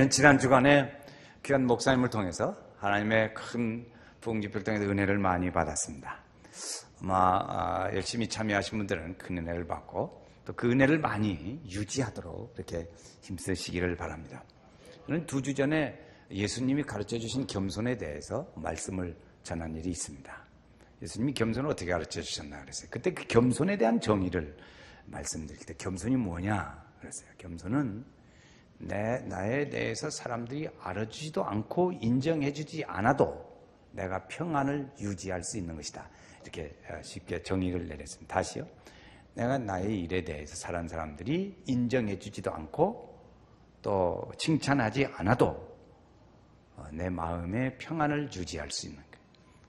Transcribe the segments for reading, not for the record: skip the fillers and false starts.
지난 주간에 귀한 목사님을 통해서 하나님의 큰 부흥집회를 통해서 은혜를 많이 받았습니다. 아마 열심히 참여하신 분들은 큰 은혜를 받고 또 그 은혜를 많이 유지하도록 이렇게 힘쓰시기를 바랍니다. 저는 2주 전에 예수님이 가르쳐 주신 겸손에 대해서 말씀을 전한 일이 있습니다. 예수님이 겸손을 어떻게 가르쳐 주셨나 그랬어요. 그때 그 겸손에 대한 정의를 말씀드릴 때 겸손이 뭐냐 그랬어요. 겸손은 나에 대해서 사람들이 알아주지도 않고 인정해주지 않아도 내가 평안을 유지할 수 있는 것이다. 이렇게 쉽게 정의를 내렸습니다. 다시요. 내가 나의 일에 대해서 사는 사람들이 인정해주지도 않고 또 칭찬하지 않아도 내 마음의 평안을 유지할 수 있는 거예요.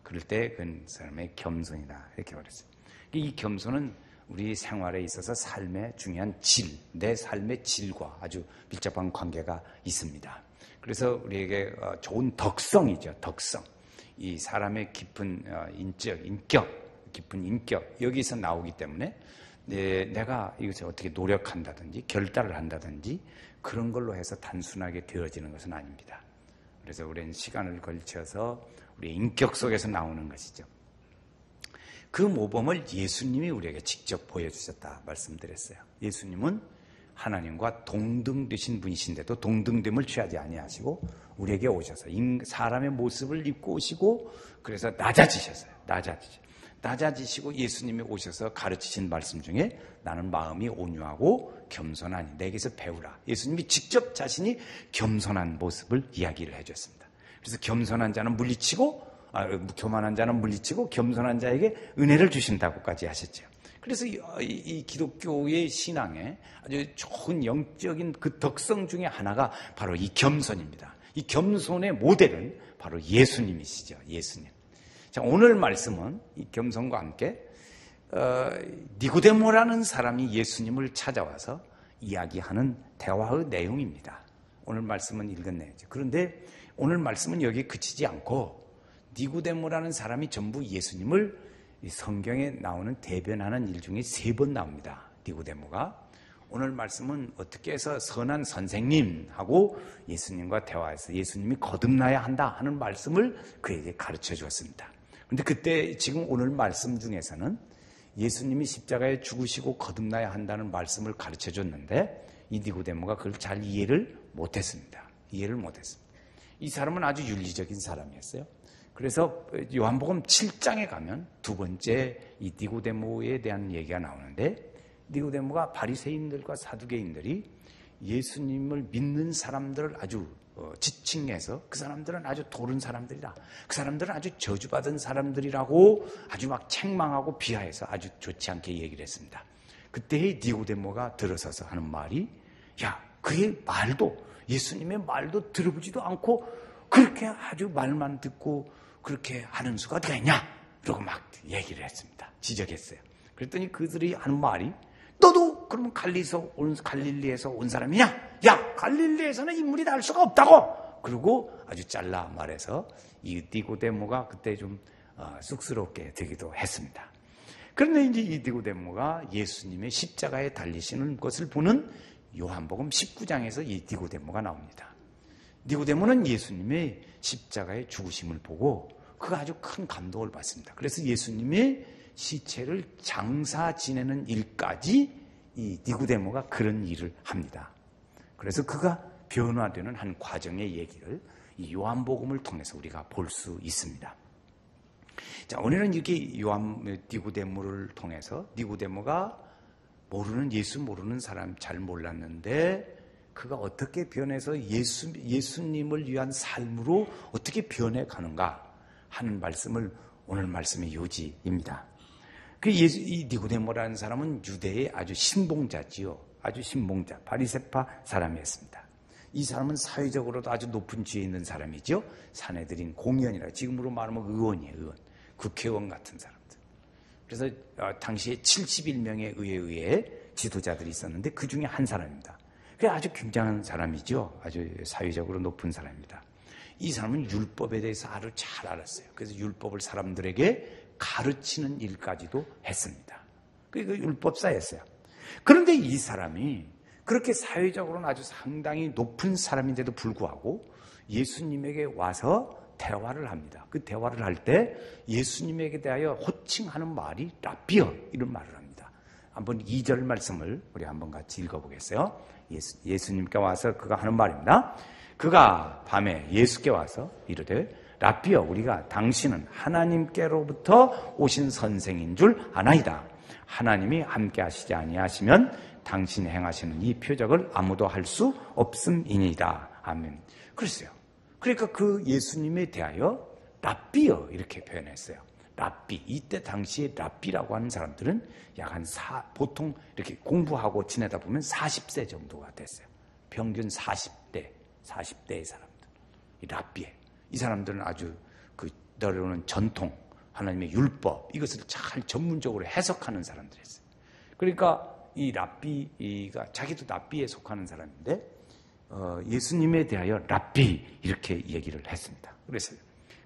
그럴 때 그 사람의 겸손이다. 이렇게 말했어요. 이 겸손은 우리 생활에 있어서 삶의 중요한 내 삶의 질과 아주 밀접한 관계가 있습니다. 그래서 우리에게 좋은 덕성이죠. 덕성. 이 사람의 깊은 깊은 인격, 여기서 나오기 때문에 내가 이것을 어떻게 노력한다든지 결단을 한다든지 그런 걸로 해서 단순하게 되어지는 것은 아닙니다. 그래서 우리는 시간을 걸쳐서 우리의 인격 속에서 나오는 것이죠. 그 모범을 예수님이 우리에게 직접 보여주셨다 말씀드렸어요. 예수님은 하나님과 동등되신 분이신데도 동등됨을 취하지 아니하시고 우리에게 오셔서 사람의 모습을 입고 오시고 그래서 낮아지시고 예수님이 오셔서 가르치신 말씀 중에 나는 마음이 온유하고 겸손하니 내게서 배우라. 예수님이 직접 자신이 겸손한 모습을 이야기를 해줬습니다. 그래서 겸손한 자는 교만한 자는 물리치고 겸손한 자에게 은혜를 주신다고까지 하셨죠. 그래서 이 기독교의 신앙에 아주 좋은 영적인 그 덕성 중에 하나가 바로 이 겸손입니다. 이 겸손의 모델은 바로 예수님이시죠. 예수님. 자, 오늘 말씀은 이 겸손과 함께 니고데모라는 사람이 예수님을 찾아와서 이야기하는 대화의 내용입니다. 오늘 말씀은 읽었네요. 그런데 오늘 말씀은 여기에 그치지 않고 니고데모라는 사람이 전부 예수님을 성경에 나오는 대변하는 일 중에 3번 나옵니다. 니고데모가. 오늘 말씀은 어떻게 해서 선한 선생님하고 예수님과 대화해서 예수님이 거듭나야 한다 하는 말씀을 그에게 가르쳐 주었습니다. 그런데 그때 지금 오늘 말씀 중에서는 예수님이 십자가에 죽으시고 거듭나야 한다는 말씀을 가르쳐 줬는데 이 니고데모가 그걸 잘 이해를 못했습니다. 이 사람은 아주 윤리적인 사람이었어요. 그래서 요한복음 7장에 가면 2번째 이 니고데모에 대한 얘기가 나오는데 니고데모가 바리새인들과 사두개인들이 예수님을 믿는 사람들을 아주 지칭해서 그 사람들은 아주 도른 사람들이다. 그 사람들은 아주 저주받은 사람들이라고 아주 막 책망하고 비하해서 아주 좋지 않게 얘기를 했습니다. 그때 니고데모가 들어서서 하는 말이 그의 말도 예수님의 말도 들어보지도 않고 그렇게 아주 말만 듣고 그렇게 하는 수가 어디가 있냐? 이러고 막 얘기를 했습니다. 지적했어요. 그랬더니 그들이 하는 말이 너도 그러면 갈릴리에서 온 사람이냐? 갈릴리에서는 인물이 날 수가 없다고! 그리고 아주 잘라 말해서 이 니고데모가 그때 좀 쑥스럽게 되기도 했습니다. 그런데 이제 이 니고데모가 예수님의 십자가에 달리시는 것을 보는 요한복음 19장에서 이 니고데모가 나옵니다. 니고데모는 예수님의 십자가의 죽으심을 보고 그가 아주 큰 감동을 받습니다. 그래서 예수님의 시체를 장사 지내는 일까지 이 니고데모가 그런 일을 합니다. 그래서 그가 변화되는 한 과정의 얘기를 이 요한복음을 통해서 우리가 볼 수 있습니다. 자, 오늘은 이렇게 니고데모를 통해서 니고데모가 예수 모르는 사람 잘 몰랐는데 그가 어떻게 변해서 예수님을 위한 삶으로 어떻게 변해가는가 하는 말씀을 오늘 말씀의 요지입니다. 이 니고데모라는 사람은 유대의 아주 신봉자지요. 아주 신봉자, 바리새파 사람이었습니다. 이 사람은 사회적으로도 아주 높은 지위에 있는 사람이죠. 사내들인 공의원이라 지금으로 말하면 의원. 국회의원 같은 사람들. 그래서 당시에 71명의 의회에 지도자들이 있었는데 그 중에 한 사람입니다. 그게 아주 굉장한 사람이죠. 아주 사회적으로 높은 사람입니다. 이 사람은 율법에 대해서 아주 잘 알았어요. 그래서 율법을 사람들에게 가르치는 일까지도 했습니다. 그게 율법사였어요. 그런데 이 사람이 그렇게 사회적으로는 아주 상당히 높은 사람인데도 불구하고 예수님에게 와서 대화를 합니다. 그 대화를 할 때 예수님에게 대하여 호칭하는 말이 라비어, 이런 말을 합니다. 한번 2절 말씀을 우리 한번 같이 읽어보겠어요. 예수님께 와서 그가 하는 말입니다. 그가 밤에 예수께 와서 이르되 라비어, 우리가 당신은 하나님께로부터 오신 선생인 줄 아나이다. 하나님이 함께 하시지 아니하시면 당신이 행하시는 이 표적을 아무도 할 수 없음이니이다. 아멘. 그랬어요. 그러니까 그 예수님에 대하여 랍비여 이렇게 표현했어요. 랍비. 이때 당시에 랍비라고 하는 사람들은 약 보통 이렇게 공부하고 지내다 보면 40세 정도가 됐어요. 평균 40대의 사람들. 이 랍비에. 이 사람들은 아주 너로는 전통, 하나님의 율법, 이것을 잘 전문적으로 해석하는 사람들이었어요. 그러니까 이 랍비가 자기도 랍비에 속하는 사람인데 예수님에 대하여 랍비 이렇게 얘기를 했습니다.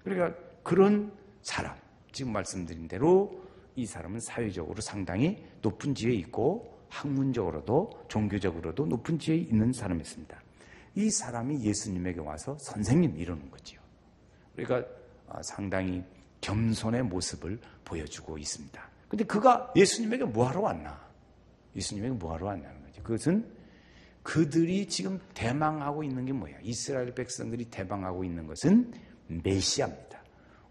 그러니까 그런 사람, 지금 말씀드린 대로 이 사람은 사회적으로 상당히 높은 지위에 있고 학문적으로도 종교적으로도 높은 지위에 있는 사람이었습니다. 이 사람이 예수님에게 와서 선생님 이러는 거지요. 그러니까 상당히 겸손의 모습을 보여주고 있습니다. 근데 그가 예수님에게 뭐하러 왔나? 예수님에게 뭐하러 왔냐는 거죠. 그것은 그들이 지금 대망하고 있는 게 뭐예요? 이스라엘 백성들이 대망하고 있는 것은 메시아입니다.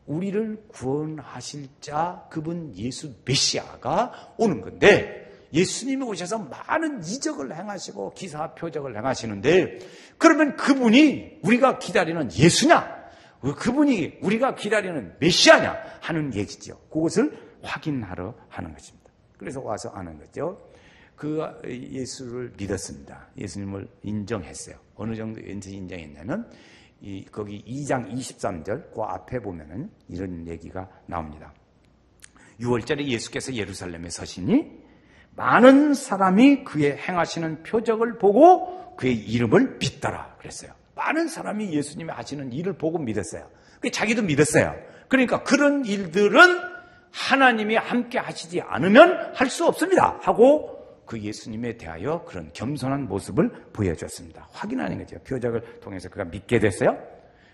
우리를 구원하실 자, 그분 예수 메시아가 오는 건데, 예수님이 오셔서 많은 이적을 행하시고 기사 표적을 행하시는데, 그러면 그분이 우리가 기다리는 예수냐? 그분이 우리가 기다리는 메시아냐? 하는 얘기죠. 그것을 확인하러 하는 것입니다. 그래서 와서 아는 거죠. 그 예수를 믿었습니다. 예수님을 인정했어요. 어느 정도 인정했냐면 거기 2장 23절 그 앞에 보면은 이런 얘기가 나옵니다. 6월절에 예수께서 예루살렘에 서시니 많은 사람이 그의 행하시는 표적을 보고 그의 이름을 믿더라 그랬어요. 많은 사람이 예수님이 하시는 일을 보고 믿었어요. 자기도 믿었어요. 그러니까 그런 일들은 하나님이 함께 하시지 않으면 할 수 없습니다 하고 그 예수님에 대하여 그런 겸손한 모습을 보여줬습니다. 확인하는 거죠. 표적을 통해서 그가 믿게 됐어요.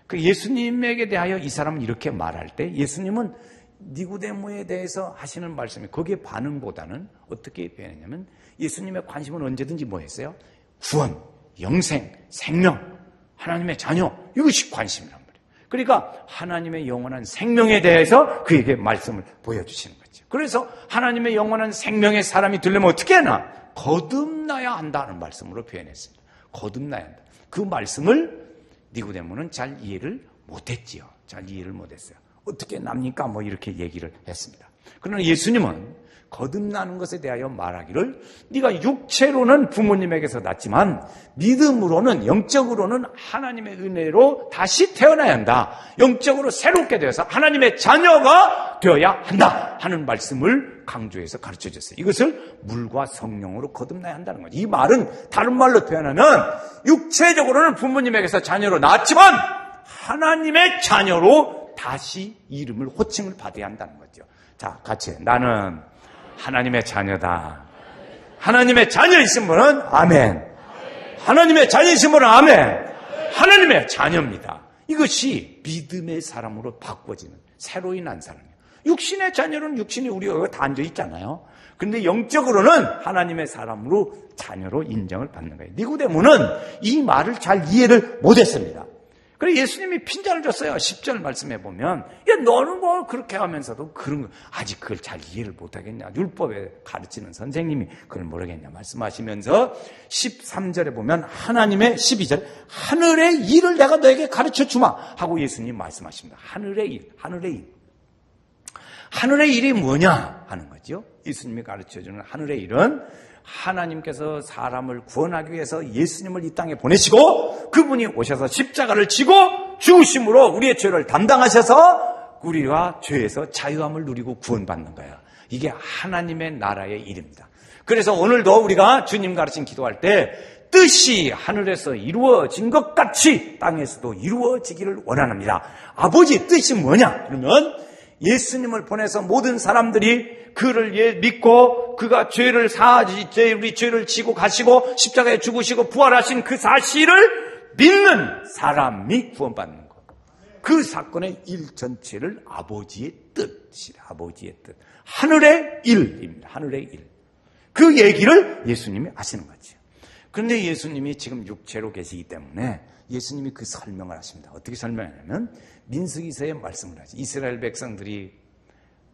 그 예수님에게 대하여 이 사람은 이렇게 말할 때 예수님은 니고데모에 대해서 하시는 말씀이 거기에 반응보다는 어떻게 표현했냐면 예수님의 관심은 언제든지 뭐였어요? 구원, 영생, 생명, 하나님의 자녀, 이것이 관심이란 말이에요. 그러니까 하나님의 영원한 생명에 대해서 그에게 말씀을 보여주시는 거죠. 그래서 하나님의 영원한 생명의 사람이 되려면 어떻게 하나? 거듭나야 한다는 말씀으로 표현했습니다. 거듭나야 한다. 그 말씀을 니고데모는 잘 이해를 못했지요. 잘 이해를 못했어요. 어떻게 납니까? 이렇게 얘기를 했습니다. 그러나 예수님은 거듭나는 것에 대하여 말하기를 네가 육체로는 부모님에게서 났지만 믿음으로는, 영적으로는 하나님의 은혜로 다시 태어나야 한다. 영적으로 새롭게 되어서 하나님의 자녀가 되어야 한다 하는 말씀을 강조해서 가르쳐줬어요. 이것을 물과 성령으로 거듭나야 한다는 거죠. 이 말은 다른 말로 표현하면 육체적으로는 부모님에게서 자녀로 낳았지만 하나님의 자녀로 다시 이름을, 호칭을 받아야 한다는 거죠. 자, 같이 나는 하나님의 자녀다. 하나님의 자녀이신 분은 아멘. 하나님의 자녀이신 분은 아멘. 하나님의 자녀입니다. 이것이 믿음의 사람으로 바꿔지는 새로이 난 사람이에요. 육신의 자녀는 육신이 우리가 다 앉아 있잖아요. 그런데 영적으로는 하나님의 사람으로 자녀로 인정을 받는 거예요. 니고데모는 이 말을 잘 이해를 못했습니다. 그래서 예수님이 핀잔을 줬어요. 10절 말씀해 보면 야, 너는 뭐 그렇게 하면서도 그런 거 아직 그걸 잘 이해를 못하겠냐. 율법에 가르치는 선생님이 그걸 모르겠냐 말씀하시면서 13절에 보면 하나님의 12절 하늘의 일을 내가 너에게 가르쳐 주마 하고 예수님 말씀하십니다. 하늘의 일, 하늘의 일. 하늘의 일이 뭐냐 하는 거죠. 예수님이 가르쳐주는 하늘의 일은 하나님께서 사람을 구원하기 위해서 예수님을 이 땅에 보내시고 그분이 오셔서 십자가를 지고 죽으심으로 우리의 죄를 담당하셔서 우리가 죄에서 자유함을 누리고 구원받는 거예요. 이게 하나님의 나라의 일입니다. 그래서 오늘도 우리가 주님 가르친 기도할 때 뜻이 하늘에서 이루어진 것 같이 땅에서도 이루어지기를 원합니다. 아버지 뜻이 뭐냐? 그러면 예수님을 보내서 모든 사람들이 그를 믿고 그가 우리 죄를 지고 가시고 십자가에 죽으시고 부활하신 그 사실을 믿는 사람이 구원받는 것. 그 사건의 일 전체를 아버지의 뜻이래. 아버지의 뜻. 하늘의 일입니다. 하늘의 일. 그 얘기를 예수님이 하시는 거죠. 그런데 예수님이 지금 육체로 계시기 때문에 예수님이 그 설명을 하십니다. 어떻게 설명하냐면 민수기서에 말씀을 하죠. 이스라엘 백성들이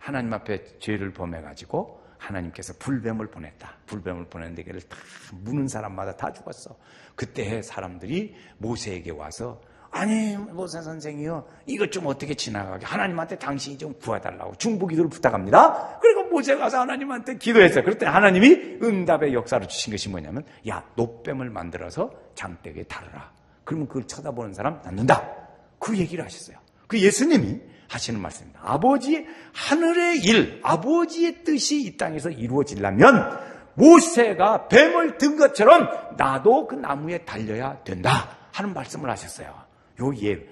하나님 앞에 죄를 범해가지고 하나님께서 불뱀을 보냈다. 불뱀을 보냈는데 그를 다 무는 사람마다 다 죽었어. 그때 사람들이 모세에게 와서 아니 모세 선생이요 이것 좀 어떻게 지나가게 하나님한테 당신이 좀 구해달라고 중보기도를 부탁합니다. 그리고 모세가 가서 하나님한테 기도했어요. 그랬더니 하나님이 응답의 역사를 주신 것이 뭐냐면 야 노뱀을 만들어서 장대기에 달아라. 그러면 그걸 쳐다보는 사람 낫는다. 그 얘기를 하셨어요. 그 예수님이 하시는 말씀입니다. 아버지의 하늘의 일, 아버지의 뜻이 이 땅에서 이루어지려면 모세가 뱀을 든 것처럼 나도 그 나무에 달려야 된다 하는 말씀을 하셨어요.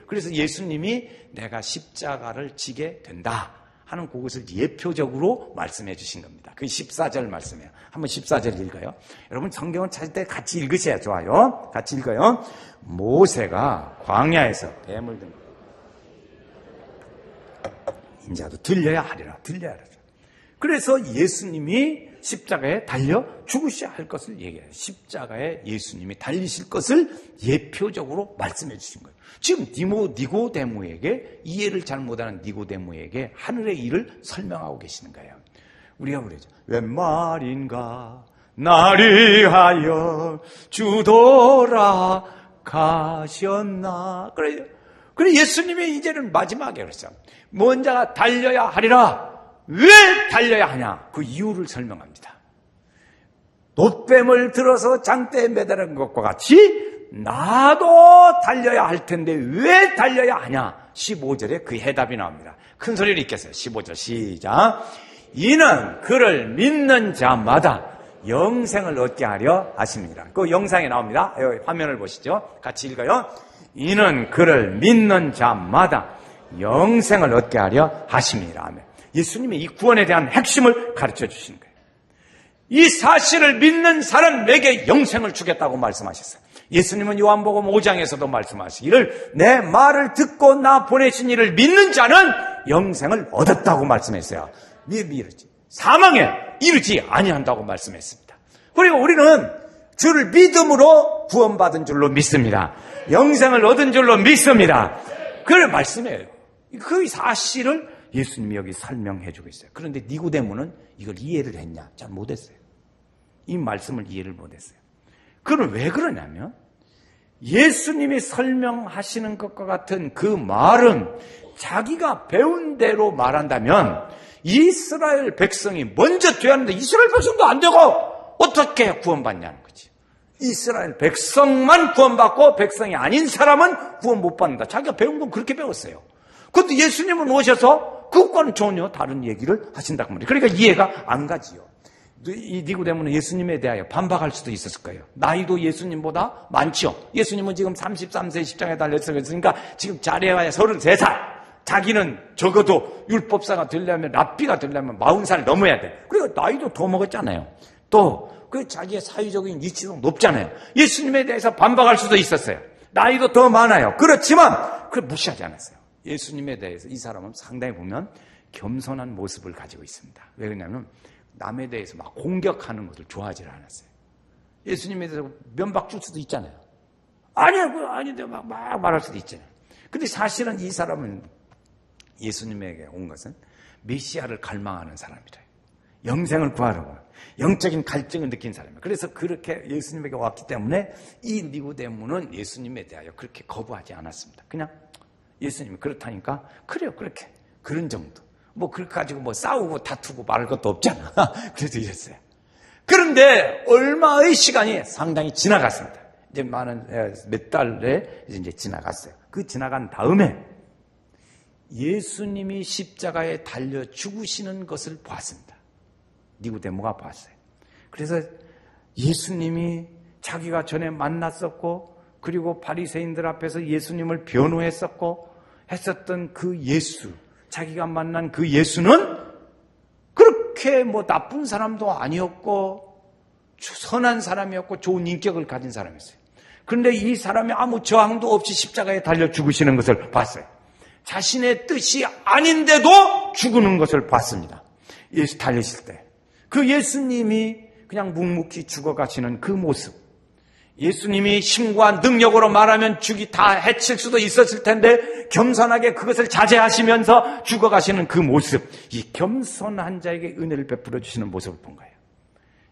그래서 예수님이 내가 십자가를 지게 된다 하는 그것을 예표적으로 말씀해 주신 겁니다. 그 14절 말씀이에요. 한번 14절 읽어요. 여러분 성경을 찾을 때 같이 읽으셔야 좋아요. 같이 읽어요. 모세가 광야에서 뱀을 든 인자도 들려야 하리라. 들려야 하리라. 그래서 예수님이 십자가에 달려 죽으셔야 할 것을 얘기해요. 십자가에 예수님이 달리실 것을 예표적으로 말씀해 주신 거예요. 지금 니고데모에게 이해를 잘 못하는 니고데모에게 하늘의 일을 설명하고 계시는 거예요. 우리가 그러죠. 웬 말인가 나리 하여 주도라 가셨나. 그래요. 그래 예수님이 이제는 마지막에 그랬죠. 먼저 달려야 하리라. 왜 달려야 하냐? 그 이유를 설명합니다. 놋뱀을 들어서 장대에 매달은 것과 같이 나도 달려야 할 텐데 왜 달려야 하냐? 15절에 그 해답이 나옵니다. 큰 소리를 읽겠어요. 15절 시작. 이는 그를 믿는 자마다 영생을 얻게 하려 하십니다. 그 영상에 나옵니다. 여기 화면을 보시죠. 같이 읽어요. 이는 그를 믿는 자마다 영생을 얻게 하려 하십니다. 아멘. 예수님이 이 구원에 대한 핵심을 가르쳐 주시는 거예요. 이 사실을 믿는 사람에게 영생을 주겠다고 말씀하셨어요. 예수님은 요한복음 5장에서도 말씀하시기를 내 말을 듣고 나 보내신 이를 믿는 자는 영생을 얻었다고 말씀했어요. 사망에 이르지 아니한다고 말씀했습니다. 그리고 우리는 주를 믿음으로 구원받은 줄로 믿습니다. 영생을 얻은 줄로 믿습니다. 그걸 말씀해요. 그 사실을 예수님이 여기 설명해 주고 있어요. 그런데 니고데모는 이걸 이해를 했냐? 잘 못했어요. 이 말씀을 이해를 못했어요. 그건 왜 그러냐면 예수님이 설명하시는 것과 같은 그 말은 자기가 배운 대로 말한다면 이스라엘 백성이 먼저 되었는데 이스라엘 백성도 안 되고 어떻게 구원받냐는 거지. 이스라엘 백성만 구원받고 백성이 아닌 사람은 구원 못 받는다. 자기가 배운 건 그렇게 배웠어요. 그런데 예수님은 오셔서 그것과는 전혀 다른 얘기를 하신다고 말이에요. 그러니까 이해가 안 가지요. 이 니고데모는 예수님에 대하여 반박할 수도 있었을 거예요. 나이도 예수님보다 많죠. 예수님은 지금 33세 십자가에 달렸으니까 지금 자리에 33살. 자기는 적어도 율법사가 되려면 랍비가 되려면 40살 넘어야 돼. 그리고 나이도 더 먹었잖아요. 또 그 자기의 사회적인 위치도 높잖아요. 예수님에 대해서 반박할 수도 있었어요. 나이도 더 많아요. 그렇지만 그걸 무시하지 않았어요. 예수님에 대해서 이 사람은 상당히 보면 겸손한 모습을 가지고 있습니다. 왜 그러냐면 남에 대해서 막 공격하는 것을 좋아하지 않았어요. 예수님에 대해서 면박 줄 수도 있잖아요. 아닌데 막 말할 수도 있잖아요. 근데 사실은 이 사람은 예수님에게 온 것은 메시아를 갈망하는 사람이래요. 영생을 구하려고 영적인 갈증을 느낀 사람이에요. 그래서 그렇게 예수님에게 왔기 때문에 이 니고데모는 예수님에 대하여 그렇게 거부하지 않았습니다. 그냥 예수님이 그렇다니까 그래요 그렇게 그런 정도. 뭐 그렇게 가지고 뭐 싸우고 다투고 말할 것도 없잖아. 그래서 이랬어요. 그런데 얼마의 시간이 상당히 지나갔습니다. 이제 몇 달에 이제 지나갔어요. 그 지나간 다음에 예수님이 십자가에 달려 죽으시는 것을 보았습니다. 니고데모가 봤어요. 그래서 예수님이 자기가 전에 만났었고 그리고 바리새인들 앞에서 예수님을 변호했었고 했었던 그 예수 자기가 만난 그 예수는 그렇게 나쁜 사람도 아니었고 선한 사람이었고 좋은 인격을 가진 사람이었어요. 그런데 이 사람이 아무 저항도 없이 십자가에 달려 죽으시는 것을 봤어요. 자신의 뜻이 아닌데도 죽는 것을 봤습니다. 예수 달리실 때. 그 예수님이 그냥 묵묵히 죽어가시는 그 모습. 예수님이 힘과 능력으로 말하면 죽이 다 해칠 수도 있었을 텐데 겸손하게 그것을 자제하시면서 죽어가시는 그 모습. 이 겸손한 자에게 은혜를 베풀어 주시는 모습을 본 거예요.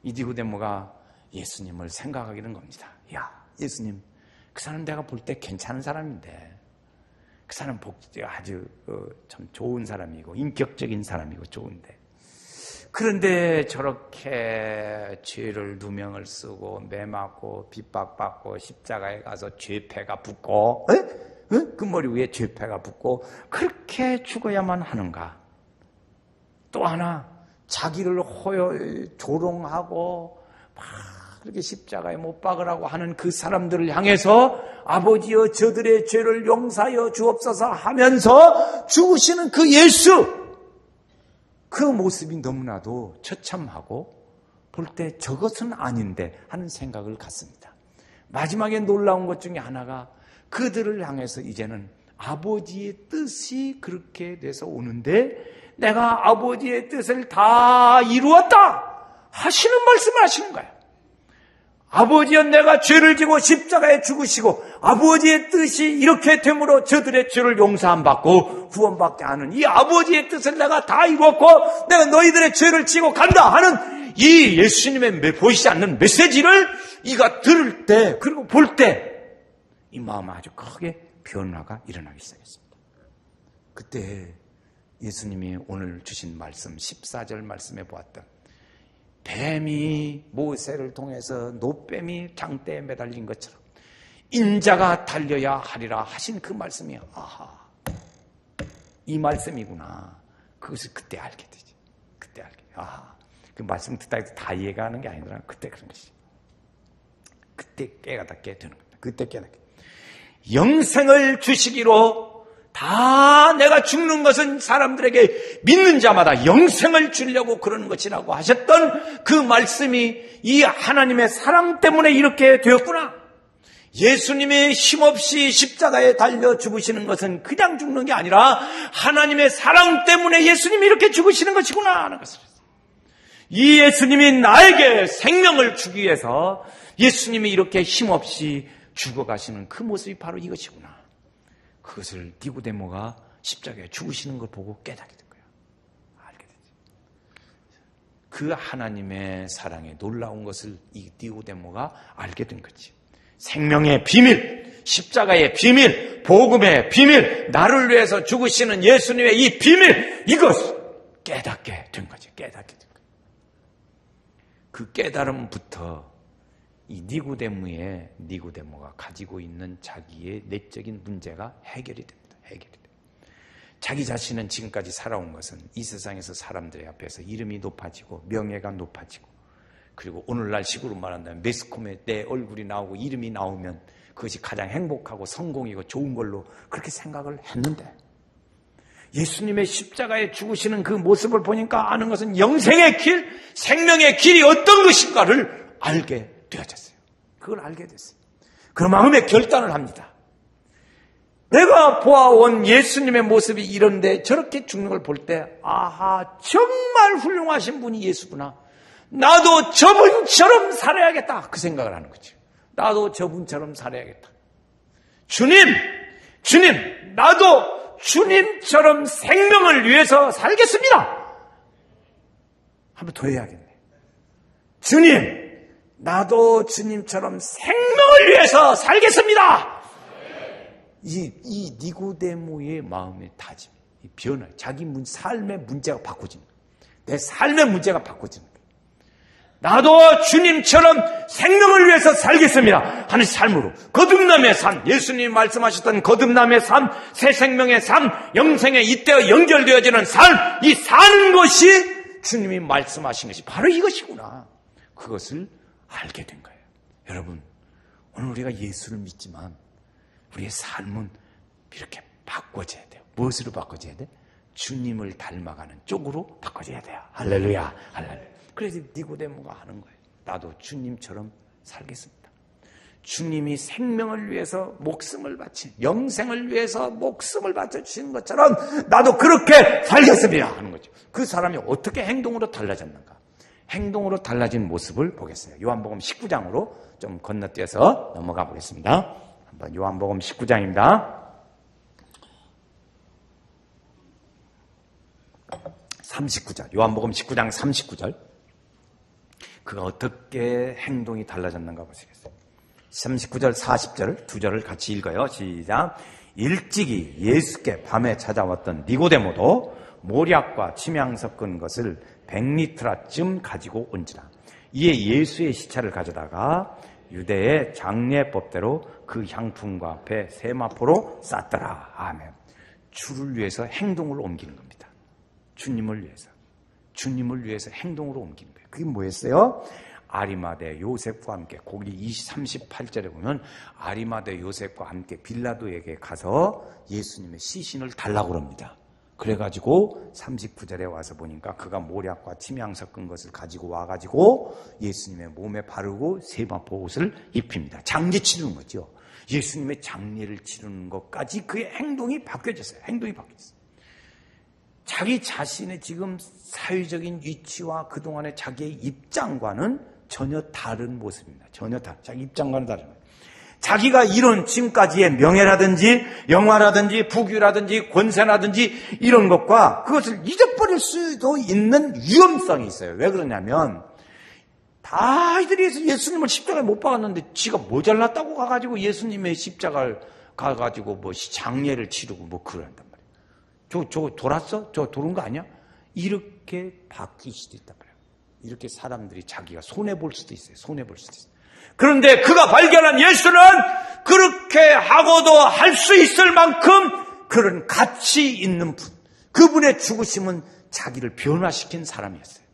이 니고데모가 예수님을 생각하기는 겁니다. 야, 예수님, 그 사람 내가 볼 때 괜찮은 사람인데 그 사람 아주 참 좋은 사람이고 인격적인 사람이고 좋은데 그런데 저렇게 죄를 누명을 쓰고 매맞고 핍박받고 십자가에 가서 죄패가 붙고 그 머리 위에 죄패가 붙고 그렇게 죽어야만 하는가? 또 하나 자기를 조롱하고 막 그렇게 십자가에 못 박으라고 하는 그 사람들을 향해서 아버지여 저들의 죄를 용서하여 주옵소서 하면서 죽으시는 그 예수, 그 모습이 너무나도 처참하고 볼 때 저것은 아닌데 하는 생각을 갖습니다. 마지막에 놀라운 것 중에 하나가 그들을 향해서 이제는 아버지의 뜻이 그렇게 돼서 오는데 내가 아버지의 뜻을 다 이루었다 하시는 말씀을 하시는 거예요. 아버지여 내가 죄를 지고 십자가에 죽으시고 아버지의 뜻이 이렇게 됨으로 저들의 죄를 용서함 받고 구원받게 하는 이 아버지의 뜻을 내가 다 이루었고 내가 너희들의 죄를 지고 간다 하는 이 예수님의 보이지 않는 메시지를 이가 들을 때 그리고 볼 때 이 마음은 아주 크게 변화가 일어나기 시작했습니다. 그때 예수님이 오늘 주신 말씀 14절 말씀에 보았던 뱀이 모세를 통해서 노뱀이 장대에 매달린 것처럼 인자가 달려야 하리라 하신 그 말씀이 아하 이 말씀이구나. 그것을 그때 알게 되지. 그때 알게. 그 말씀 듣다 해도 다 이해가 하는 게 아니더라. 그때 그런 것이. 그때 깨닫게 되는 겁니다. 그때 깨닫게. 영생을 주시기로 다 내가 죽는 것은 사람들에게 믿는 자마다 영생을 주려고 그러는 것이라고 하셨던 그 말씀이 이 하나님의 사랑 때문에 이렇게 되었구나. 예수님이 힘없이 십자가에 달려 죽으시는 것은 그냥 죽는 게 아니라 하나님의 사랑 때문에 예수님이 이렇게 죽으시는 것이구나 하는 것을. 이 예수님이 나에게 생명을 주기 위해서 예수님이 이렇게 힘없이 죽어가시는 그 모습이 바로 이것이구나. 그것을 니고데모가 십자가에 죽으시는 걸 보고 깨닫게 된 거예요. 알게 되지. 그 하나님의 사랑에 놀라운 것을 이 니고데모가 알게 된 거지. 생명의 비밀, 십자가의 비밀, 복음의 비밀, 나를 위해서 죽으시는 예수님의 이 비밀, 이것을 깨닫게 된 거지. 깨닫게 된 거예요. 그 깨달음부터 이 니고데모가 가지고 있는 자기의 내적인 문제가 해결이 됩니다. 해결이 됩니다. 자기 자신은 지금까지 살아온 것은 이 세상에서 사람들 앞에서 이름이 높아지고 명예가 높아지고 그리고 오늘날 식으로 말한다면 매스컴에 내 얼굴이 나오고 이름이 나오면 그것이 가장 행복하고 성공이고 좋은 걸로 그렇게 생각을 했는데 예수님의 십자가에 죽으시는 그 모습을 보니까 아는 것은 영생의 길, 생명의 길이 어떤 것인가를 알게 되어졌어요. 그걸 알게 됐어요. 그 마음에 결단을 합니다. 내가 보아온 예수님의 모습이 이런데 저렇게 죽는 걸 볼 때 아하 정말 훌륭하신 분이 예수구나. 나도 저분처럼 살아야겠다. 그 생각을 하는 거죠. 나도 저분처럼 살아야겠다. 주님 나도 주님처럼 생명을 위해서 살겠습니다. 한번 더 해야겠네. 주님 나도 주님처럼 생명을 위해서 살겠습니다. 이 니고데모의 마음의 다짐, 이 변화, 자기 삶의 문제가 바꿔지는 거예요. 내 삶의 문제가 바꿔지는 거예요. 나도 주님처럼 생명을 위해서 살겠습니다 하는 삶으로 거듭남의 삶, 예수님이 말씀하셨던 거듭남의 삶, 새 생명의 삶, 영생의 이때와 연결되어지는 삶, 이 사는 것이 주님이 말씀하신 것이 바로 이것이구나. 그것을 알게 된 거예요. 여러분, 오늘 우리가 예수를 믿지만 우리의 삶은 이렇게 바꿔져야 돼요. 무엇으로 바꿔져야 돼? 주님을 닮아가는 쪽으로 바꿔줘야 돼요. 할렐루야, 할렐루야. 그래서 니고데모가 하는 거예요. 나도 주님처럼 살겠습니다. 주님이 생명을 위해서 목숨을 바친, 영생을 위해서 목숨을 바쳐주신 것처럼 나도 그렇게 살겠습니다 하는 거죠. 그 사람이 어떻게 행동으로 달라졌는가? 행동으로 달라진 모습을 보겠어요. 요한복음 19장으로 좀 건너뛰어서 넘어가 보겠습니다. 한번 요한복음 19장입니다. 39절, 요한복음 19장 39절. 그가 어떻게 행동이 달라졌는가 보시겠어요. 39절, 40절 두 절을 같이 읽어요. 시작. 일찍이 예수께 밤에 찾아왔던 니고데모도 모략과 침향 섞은 것을 100리트라쯤 가지고 온지라. 이에 예수의 시체를 가져다가 유대의 장례법대로 그 향품과 앞에 세마포로 쌌더라. 아멘. 주를 위해서 행동을 옮기는 겁니다. 주님을 위해서 행동으로 옮기는 거예요. 그게 뭐였어요? 아리마대 요셉과 함께, 거기 38절에 보면 아리마대 요셉과 함께 빌라도에게 가서 예수님의 시신을 달라고 합니다. 그래가지고 39절에 와서 보니까 그가 모략과 침향 섞은 것을 가지고 와가지고 예수님의 몸에 바르고 세마포 옷을 입힙니다. 장례 치르는 거죠. 예수님의 장례를 치르는 것까지 그의 행동이 바뀌어졌어요. 자기 자신의 지금 사회적인 위치와 그동안의 자기의 입장과는 전혀 다른 모습입니다. 자기 입장과는 다른 거예요. 자기가 이룬 지금까지의 명예라든지 영화라든지 부귀라든지 권세라든지 이런 것과 그것을 잊어버릴 수도 있는 위험성이 있어요. 왜 그러냐면 다 이들이 예수님을 십자가에 못 박았는데 지가 모자랐다고 가가지고 예수님의 십자가를 가가지고 뭐 장례를 치르고 뭐 그런단 말이에요. 저 돌았어? 저 돌은 거 아니야? 이렇게 바뀔 수도 있단 말이에요. 이렇게 사람들이 자기가 손해볼 수도 있어요. 그런데 그가 발견한 예수는 그렇게 하고도 할 수 있을 만큼 그런 가치 있는 분, 그분의 죽으심은 자기를 변화시킨 사람이었어요.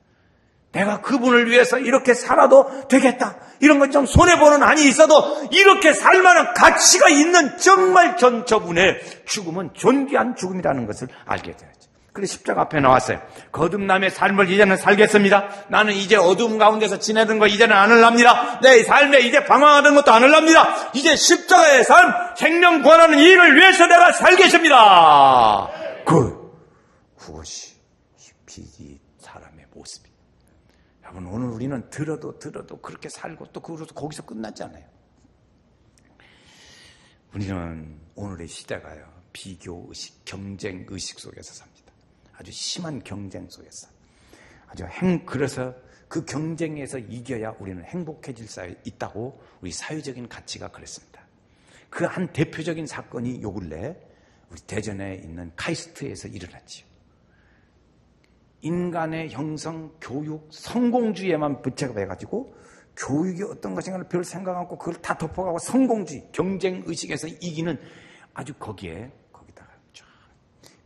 내가 그분을 위해서 이렇게 살아도 되겠다, 이런 건 좀 손해보는 한이 있어도 이렇게 살만한 가치가 있는 정말 저분의 죽음은 존귀한 죽음이라는 것을 알게 되었죠. 그래서 십자가 앞에 나왔어요. 거듭남의 삶을 이제는 살겠습니다. 나는 이제 어두움 가운데서 지내던 거 이제는 안 할랍니다. 내 삶에 이제 방황하던 것도 안 할랍니다. 이제 십자가의 삶, 생명 구원하는 이 일을 위해서 내가 살겠습니다. 그것이 이 사람의 모습입니다. 여러분, 오늘 우리는 들어도 그렇게 살고 또 거기서 끝나지 않아요. 우리는 오늘의 시대가요, 비교의식, 경쟁의식 속에서 삽니다. 아주 심한 경쟁 속에서. 그래서 그 경쟁에서 이겨야 우리는 행복해질 수 있다고 우리 사회적인 가치가 그랬습니다. 그 한 대표적인 사건이 요 근래 우리 대전에 있는 카이스트에서 일어났지요. 인간의 형성, 교육, 성공주의에만 부착해가지고 교육이 어떤 것인가를 별 생각 않고 그걸 다 덮어가고 성공주의, 경쟁의식에서 이기는 아주 거기다가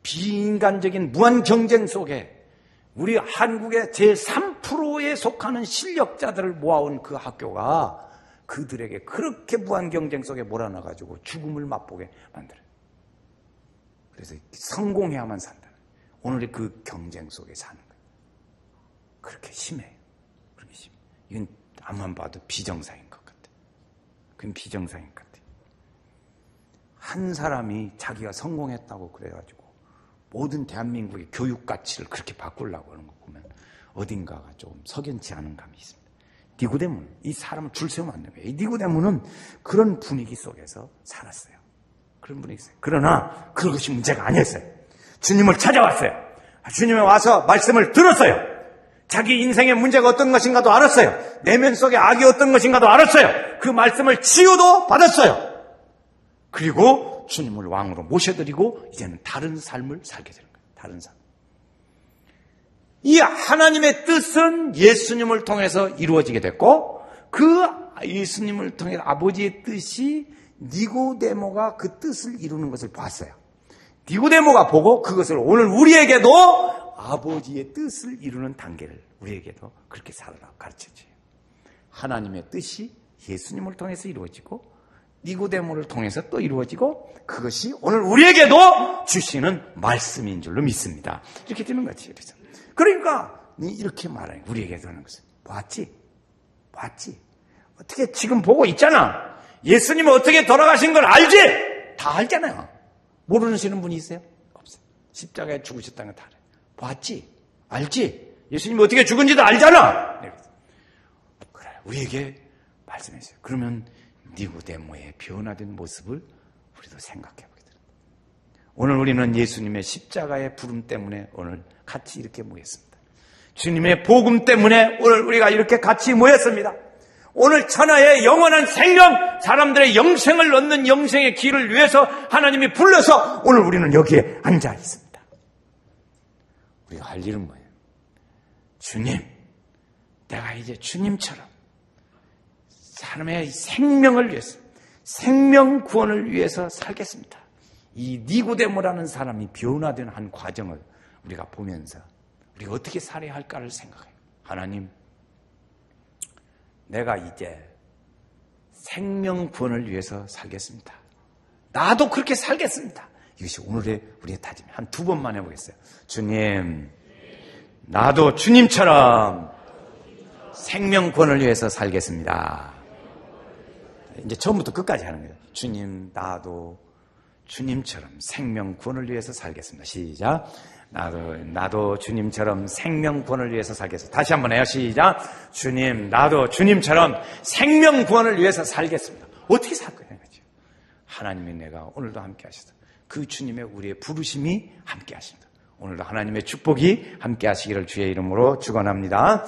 비인간적인 무한 경쟁 속에 우리 한국의 제3%에 속하는 실력자들을 모아온 그 학교가 그들에게 그렇게 무한 경쟁 속에 몰아넣어가지고 죽음을 맛보게 만들어요. 그래서 성공해야만 산다. 오늘의 그 경쟁 속에 사는 거예요. 그렇게 심해요. 그렇게 심해요. 이건 앞만 봐도 비정상인 것 같아요. 그건 비정상인 것 같아요. 한 사람이 자기가 성공했다고 그래가지고 모든 대한민국의 교육 가치를 그렇게 바꾸려고 하는 거 보면 어딘가가 좀 석연치 않은 감이 있습니다. 니고데모는 이 사람을 줄 세우면 안 되는 거예요. 이 니고데모는 그런 분위기 속에서 살았어요. 그런 분위기 있어요. 그러나 그것이 문제가 아니었어요. 주님을 찾아왔어요. 주님에 와서 말씀을 들었어요. 자기 인생의 문제가 어떤 것인가도 알았어요. 내면 속에 악이 어떤 것인가도 알았어요. 그 말씀을 치유도 받았어요. 그리고 주님을 왕으로 모셔드리고 이제는 다른 삶을 살게 되는 거예요. 다른 삶. 이 하나님의 뜻은 예수님을 통해서 이루어지게 됐고 그 예수님을 통해 아버지의 뜻이 니고데모가 그 뜻을 이루는 것을 봤어요. 니고데모가 보고 그것을 오늘 우리에게도 아버지의 뜻을 이루는 단계를 우리에게도 그렇게 살아라 가르쳐줘요. 하나님의 뜻이 예수님을 통해서 이루어지고 니고데모를 통해서 또 이루어지고 그것이 오늘 우리에게도 주시는 말씀인 줄로 믿습니다. 이렇게 되는 거지. 그러니까 이렇게 말해. 우리에게도 하는 것은 봤지? 어떻게 지금 보고 있잖아. 예수님은 어떻게 돌아가신 걸 알지? 다 알잖아요. 모르시는 분이 있어요? 없어요. 십자가에 죽으셨다는 걸 다 알아요. 봤지? 알지? 예수님이 어떻게 죽은지도 알잖아. 그래, 우리에게 말씀했어요. 그러면 니고데모의 변화된 모습을 우리도 생각해 보게 됩니다. 오늘 우리는 예수님의 십자가의 부름 때문에 오늘 같이 이렇게 모였습니다. 주님의 복음 때문에 오늘 우리가 이렇게 같이 모였습니다. 오늘 천하의 영원한 생명, 사람들의 영생을 얻는 영생의 길을 위해서 하나님이 불러서 오늘 우리는 여기에 앉아 있습니다. 우리가 할 일은 뭐예요? 주님, 내가 이제 주님처럼 사람의 생명을 위해서, 생명 구원을 위해서 살겠습니다. 이 니고데모라는 사람이 변화된 한 과정을 우리가 보면서 우리가 어떻게 살아야 할까를 생각해요. 하나님, 내가 이제 생명 구원을 위해서 살겠습니다. 나도 그렇게 살겠습니다. 이것이 오늘의 우리의 다짐이 한 2번만 해보겠어요. 주님, 나도 주님처럼 생명 구원을 위해서 살겠습니다. 이제 처음부터 끝까지 하는 거예요. 주님, 나도 주님처럼 생명 구원을 위해서 살겠습니다. 시작. 나도 주님처럼 생명 구원을 위해서 살겠습니다. 다시 한번 해요. 시작. 주님, 나도 주님처럼 생명 구원을 위해서 살겠습니다. 어떻게 살 거예요? 하나님이 내가 오늘도 함께 하시다. 그 주님의 우리의 부르심이 함께 하십니다. 오늘도 하나님의 축복이 함께 하시기를 주의 이름으로 축원합니다.